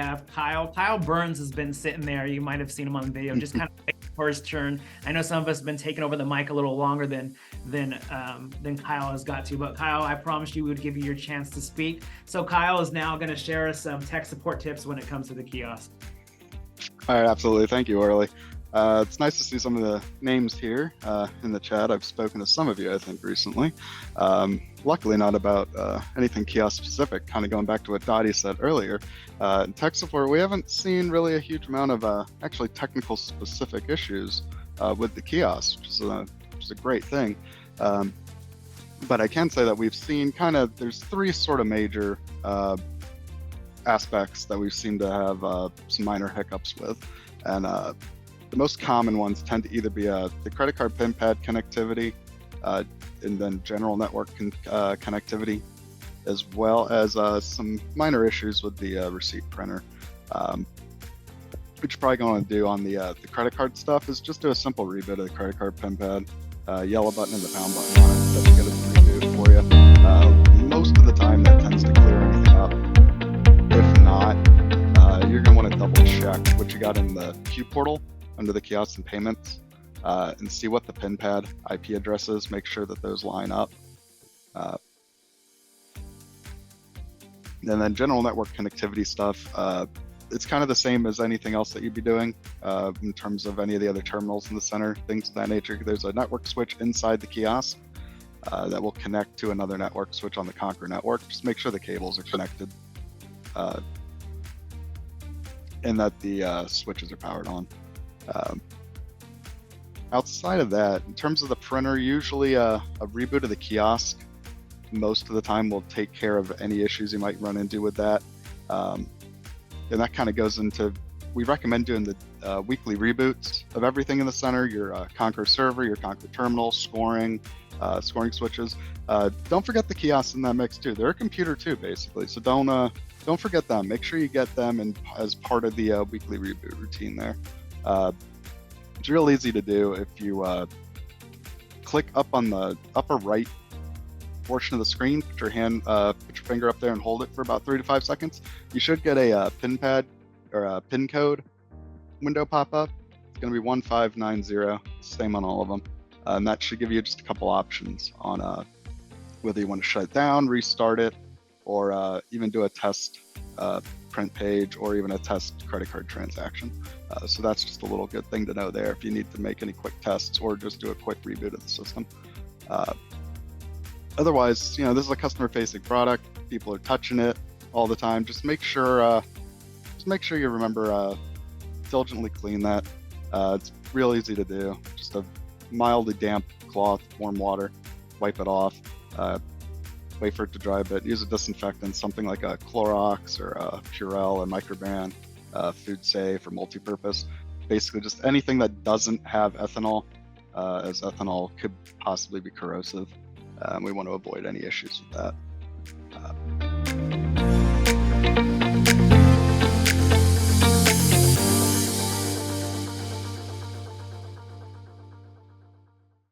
have Kyle. Kyle Burns has been sitting there. You might have seen him on the video, just kind of waiting for his turn. I know some of us have been taking over the mic a little longer than Kyle has got to. But Kyle, I promised you we would give you your chance to speak. So Kyle is now going to share us some tech support tips when it comes to the kiosk. All right, absolutely. Thank you, Orly. It's nice to see some of the names here in the chat. I've spoken to some of you, I think, recently. Luckily, not about anything kiosk specific, kind of going back to what Dottie said earlier. In tech support, we haven't seen really a huge amount of actually technical specific issues with the kiosk, which is a great thing. But I can say that we've seen there's three sort of major aspects that we've seemed to have some minor hiccups with. And the most common ones tend to either be the credit card PIN pad connectivity, and then general network connectivity, as well as some minor issues with the receipt printer. What you're probably going to do on the credit card stuff is just do a simple reboot of the credit card PIN pad, yellow button and the pound button on it. That's going to reboot for you. Most of the time that tends to clear anything up. If not, you're going to want to double check what you got in the Q portal under the kiosks and payments, and see what the PIN pad IP address is. Make sure that those line up. And then general network connectivity stuff, it's kind of the same as anything else that you'd be doing in terms of any of the other terminals in the center, things of that nature. There's a network switch inside the kiosk that will connect to another network switch on the Conquer network. Just make sure the cables are connected and that the switches are powered on. Outside of that, in terms of the printer, usually a reboot of the kiosk most of the time will take care of any issues you might run into with that. And that kind of goes into, we recommend doing the weekly reboots of everything in the center, your Conquer server, your Conquer terminal, scoring switches. Don't forget the kiosks in that mix too. They're a computer too, basically. So don't forget them. Make sure you get them as part of the weekly reboot routine there. It's real easy to do if you click up on the upper right portion of the screen, put your finger up there and hold it for about 3 to 5 seconds. You should get a PIN pad or a PIN code window pop up. It's going to be 1590, same on all of them. And that should give you just a couple options on whether you want to shut it down, restart it, or even do a test print page or even a test credit card transaction. So that's just a little good thing to know there if you need to make any quick tests or just do a quick reboot of the system. Otherwise, this is a customer-facing product. People are touching it all the time. Just make sure you remember diligently clean that. It's real easy to do. Just a mildly damp cloth, warm water, wipe it off. Wait for it to dry a bit. Use a disinfectant, something like a Clorox or a Purell, a Microban, Food Safe, or multi-purpose. Basically, just anything that doesn't have ethanol, as ethanol could possibly be corrosive. We want to avoid any issues with that.